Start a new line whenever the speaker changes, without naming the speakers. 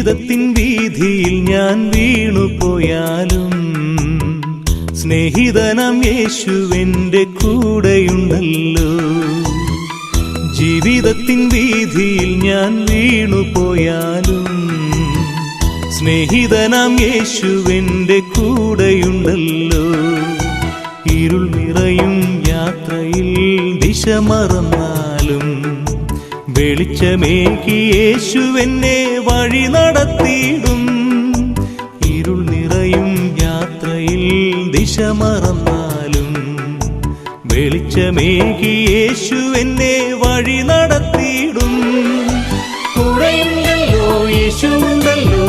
ജീവിതത്തിൻ വീതിയിൽ ഞാൻ വീണുപോയാലും സ്നേഹിതനാം യേശുവെന്റെ കൂടെയുണ്ടല്ലോ. ജീവിതത്തിൻ വീതിയിൽ ഞാൻ വീണുപോയാലും സ്നേഹിതനാം യേശുവെന്റെ കൂടെയുണ്ടല്ലോ. ഇരുൾ നിറയും യാത്രയിൽ ദിശ മറന്നാലും വെളിച്ചമേകി യേശുവെന്നെ വഴി നടത്തിയിടും. ഇരുൾ നിറയും യാത്രയിൽ ദിശ മറന്നാലും വെളിച്ചമേകി യേശുവെന്നെ വഴി നടത്തിയിടും. കൂടെയുണ്ടല്ലോ യേശുണ്ടല്ലോ